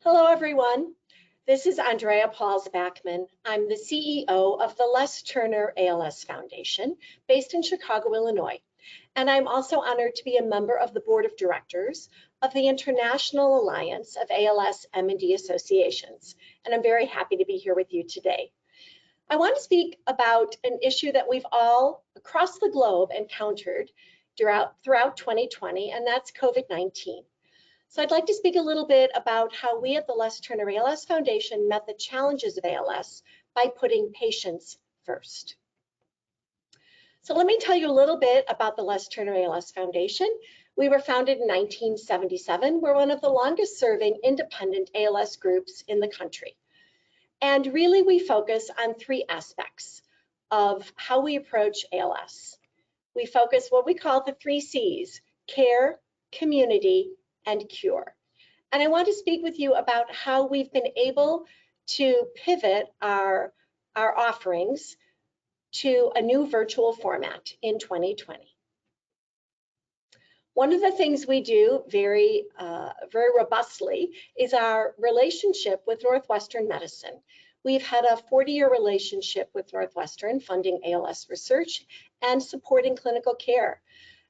Hello, everyone. This is Andrea Pauls Backman. I'm the CEO of the Les Turner ALS Foundation, based in Chicago, Illinois. And I'm also honored to be a member of the board of directors of the International Alliance of ALS MND Associations. And I'm very happy to be here with you today. I want to speak about an issue that we've all across the globe encountered throughout 2020, and that's COVID-19. So I'd like to speak a little bit about how we at the Les Turner ALS Foundation met the challenges of ALS by putting patients first. So let me tell you a little bit about the Les Turner ALS Foundation. We were founded in 1977. We're one of the longest serving independent ALS groups in the country. And really we focus on three aspects of how we approach ALS. We focus what we call the 3 Cs: care, community, and cure. And I want to speak with you about how we've been able to pivot our offerings to a new virtual format in 2020. One of the things we do very robustly is our relationship with Northwestern Medicine. We've had a 40-year relationship with Northwestern, funding ALS research and supporting clinical care.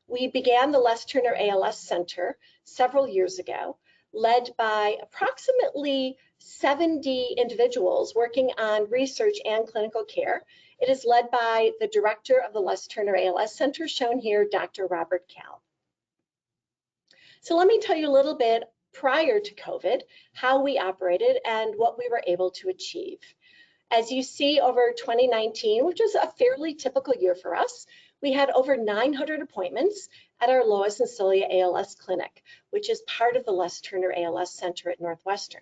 We began the Les Turner ALS Center several years ago, led by approximately 70 individuals working on research and clinical care. It is led by the director of the Les Turner ALS Center, shown here, Dr. Robert Cal. So let me tell you a little bit prior to COVID, how we operated and what we were able to achieve. As you see, over 2019, which was a fairly typical year for us, we had over 900 appointments at our Lois and Celia ALS Clinic, which is part of the Les Turner ALS Center at Northwestern.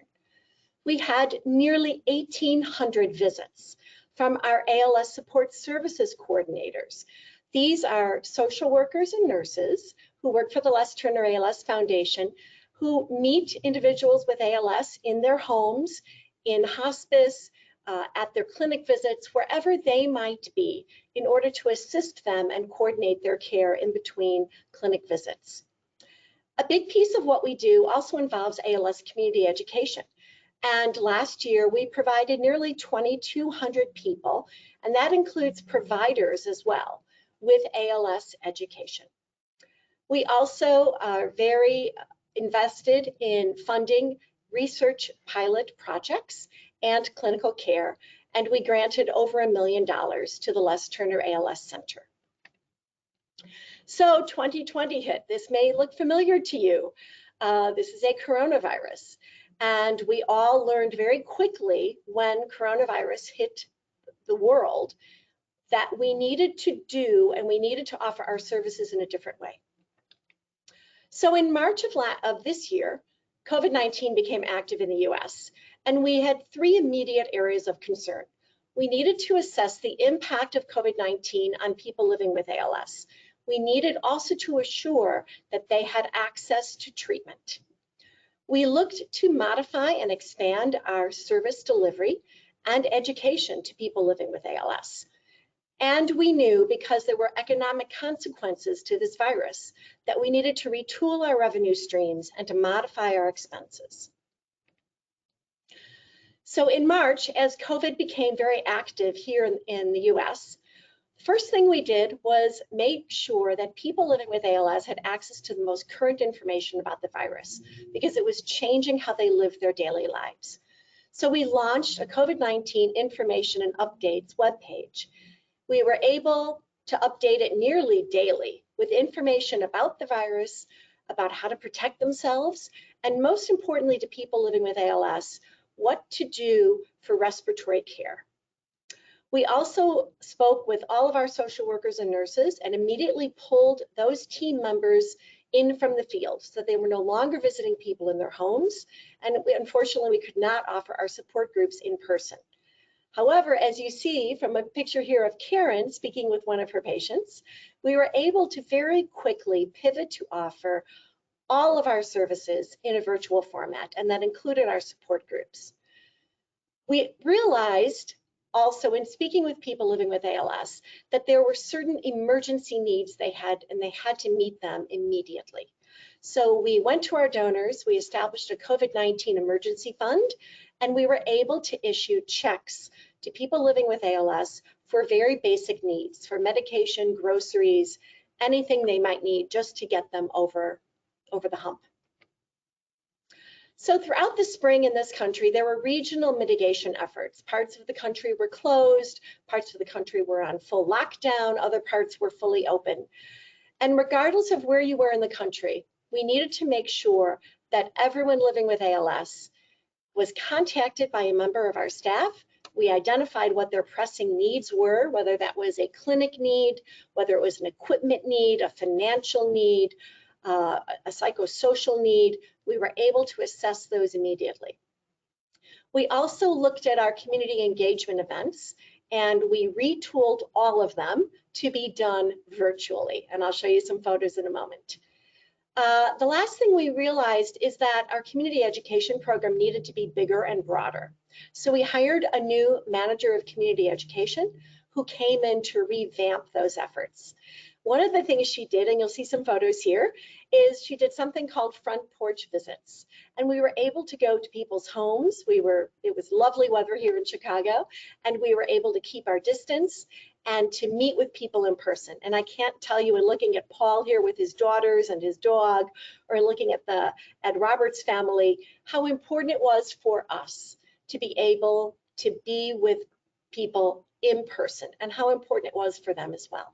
We had nearly 1,800 visits from our ALS support services coordinators. These are social workers and nurses who work for the Les Turner ALS Foundation, who meet individuals with ALS in their homes, in hospice, at their clinic visits, wherever they might be, in order to assist them and coordinate their care in between clinic visits. A big piece of what we do also involves ALS community education. And last year, we provided nearly 2,200 people, and that includes providers as well, with ALS education. We also are very invested in funding research pilot projects and clinical care, and we granted over $1 million to the Les Turner ALS Center. So 2020 hit. This may look familiar to you. This is a coronavirus, and we all learned very quickly when coronavirus hit the world that we needed to do and we needed to offer our services in a different way. So in March of this year, COVID-19 became active in the US, and we had 3 immediate areas of concern. We needed to assess the impact of COVID-19 on people living with ALS. We needed also to assure that they had access to treatment. We looked to modify and expand our service delivery and education to people living with ALS. And we knew, because there were economic consequences to this virus, that we needed to retool our revenue streams and to modify our expenses. So in March, as COVID became very active here in the US, the first thing we did was make sure that people living with ALS had access to the most current information about the virus, because it was changing how they lived their daily lives. So we launched a COVID-19 information and updates webpage. We were able to update it nearly daily with information about the virus, about how to protect themselves, and most importantly to people living with ALS, what to do for respiratory care. We also spoke with all of our social workers and nurses and immediately pulled those team members in from the field, so they were no longer visiting people in their homes, and unfortunately we could not offer our support groups in person. However, as you see from a picture here of Karen speaking with one of her patients, we were able to very quickly pivot to offer all of our services in a virtual format, and that included our support groups. We realized also in speaking with people living with ALS that there were certain emergency needs they had, and they had to meet them immediately. So we went to our donors, we established a COVID-19 emergency fund, and we were able to issue checks to people living with ALS for very basic needs, for medication, groceries, anything they might need just to get them over the hump. So throughout the spring in this country, there were regional mitigation efforts. Parts of the country were closed, parts of the country were on full lockdown, other parts were fully open. And regardless of where you were in the country, we needed to make sure that everyone living with ALS was contacted by a member of our staff. We identified what their pressing needs were, whether that was a clinic need, whether it was an equipment need, a financial need, a psychosocial need. We were able to assess those immediately. We also looked at our community engagement events, and we retooled all of them to be done virtually. And I'll show you some photos in a moment. The last thing we realized is that our community education program needed to be bigger and broader. So we hired a new manager of community education who came in to revamp those efforts. One of the things she did, and you'll see some photos here, is she did something called front porch visits. And we were able to go to people's homes. It was lovely weather here in Chicago, and we were able to keep our distance and to meet with people in person. And I can't tell you, in looking at Paul here with his daughters and his dog, or looking at Robert's family, how important it was for us to be able to be with people in person, and how important it was for them as well.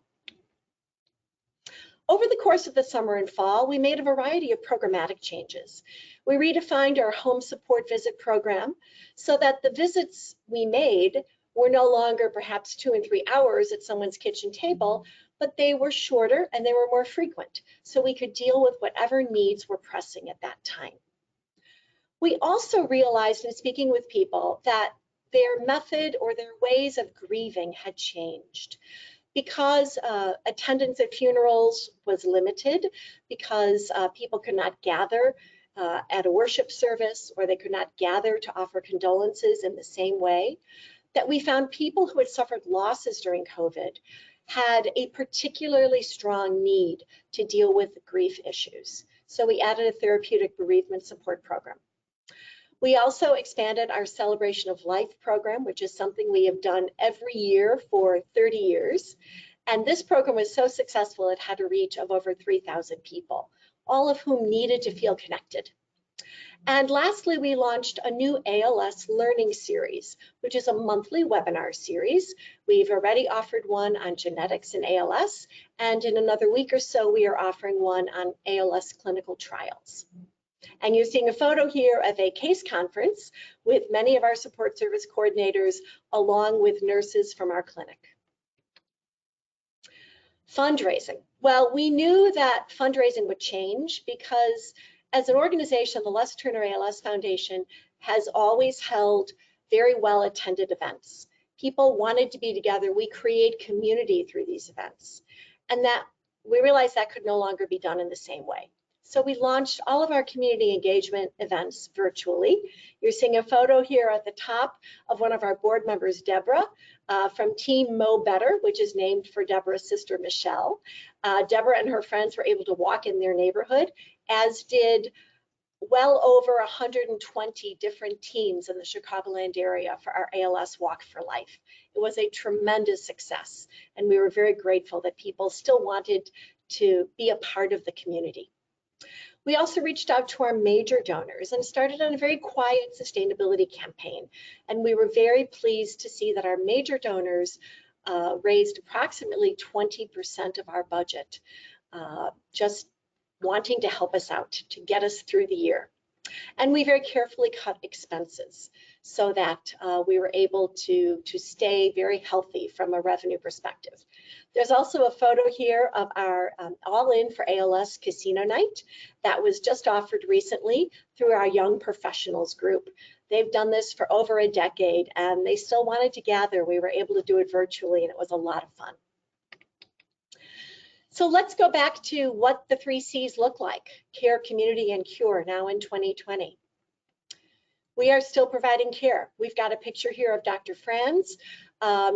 Over the course of the summer and fall, we made a variety of programmatic changes. We redefined our home support visit program so that the visits we made were no longer perhaps 2 and 3 hours at someone's kitchen table, but they were shorter and they were more frequent, so we could deal with whatever needs were pressing at that time. We also realized in speaking with people that their method or their ways of grieving had changed. Because attendance at funerals was limited, because people could not gather at a worship service, or they could not gather to offer condolences in the same way, that we found people who had suffered losses during COVID had a particularly strong need to deal with grief issues. So we added a therapeutic bereavement support program. We also expanded our Celebration of Life program, which is something we have done every year for 30 years. And this program was so successful, it had a reach of over 3,000 people, all of whom needed to feel connected. And lastly, we launched a new ALS learning series, which is a monthly webinar series. We've already offered one on genetics and ALS, and in another week or so, we are offering one on ALS clinical trials. And you're seeing a photo here of a case conference with many of our support service coordinators, along with nurses from our clinic. Fundraising. Well, we knew that fundraising would change because as an organization, the Les Turner ALS Foundation has always held very well-attended events. People wanted to be together. We create community through these events. And that we realized that could no longer be done in the same way. So we launched all of our community engagement events virtually. You're seeing a photo here at the top of one of our board members, Deborah, from Team Mo Better, which is named for Deborah's sister, Michelle. Deborah and her friends were able to walk in their neighborhood, as did well over 120 different teams in the Chicagoland area for our ALS Walk for Life. It was a tremendous success, and we were very grateful that people still wanted to be a part of the community. We also reached out to our major donors and started on a very quiet sustainability campaign. And we were very pleased to see that our major donors raised approximately 20% of our budget, just wanting to help us out, to get us through the year. And we very carefully cut expenses so that we were able to stay very healthy from a revenue perspective. There's also a photo here of our All In for ALS Casino Night that was just offered recently through our Young Professionals group. They've done this for over a decade and they still wanted to gather. We were able to do it virtually and it was a lot of fun. So let's go back to what the 3 C's look like: care, community, and cure now in 2020. We are still providing care. We've got a picture here of Dr. Franz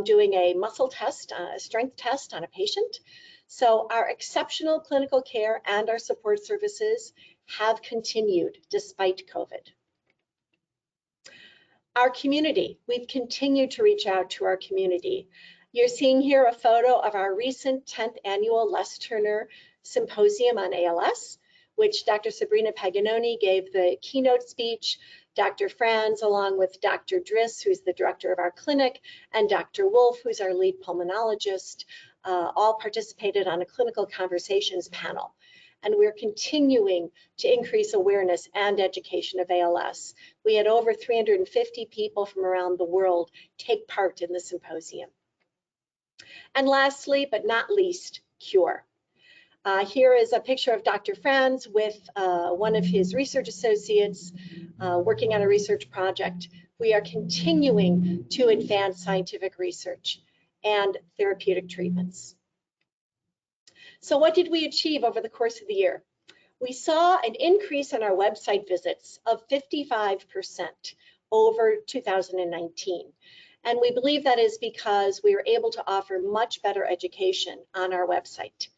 doing a muscle test, a strength test on a patient. So our exceptional clinical care and our support services have continued despite COVID. Our community, we've continued to reach out to our community. You're seeing here a photo of our recent 10th annual Les Turner Symposium on ALS, which Dr. Sabrina Paganoni gave the keynote speech. Dr. Franz, along with Dr. Driss, who's the director of our clinic, and Dr. Wolf, who's our lead pulmonologist, all participated on a clinical conversations panel. And we're continuing to increase awareness and education of ALS. We had over 350 people from around the world take part in the symposium. And lastly, but not least, cure. Here is a picture of Dr. Franz with one of his research associates working on a research project. We are continuing to advance scientific research and therapeutic treatments. So what did we achieve over the course of the year? We saw an increase in our website visits of 55% over 2019. And we believe that is because we were able to offer much better education on our website.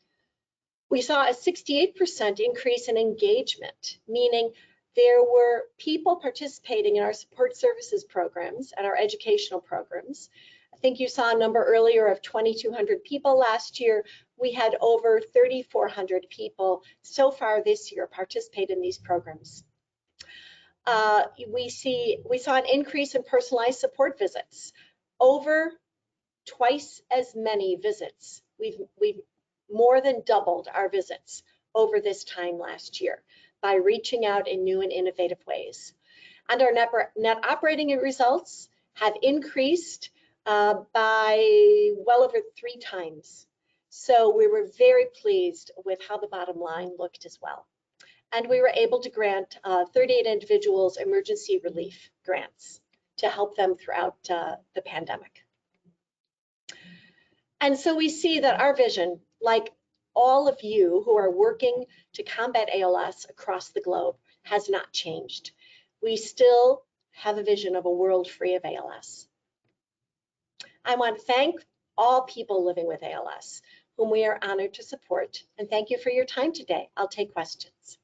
We saw a 68% increase in engagement, meaning there were people participating in our support services programs and our educational programs. I think you saw a number earlier of 2,200 people last year. We had over 3,400 people so far this year participate in these programs. We saw an increase in personalized support visits, over twice as many visits. We've more than doubled our visits over this time last year by reaching out in new and innovative ways. And our net operating results have increased by well over 3 times. So we were very pleased with how the bottom line looked as well. And we were able to grant 38 individuals emergency relief grants to help them throughout the pandemic. And so we see that our vision, like all of you who are working to combat ALS across the globe, has not changed. We still have a vision of a world free of ALS. I want to thank all people living with ALS, whom we are honored to support, and thank you for your time today. I'll take questions.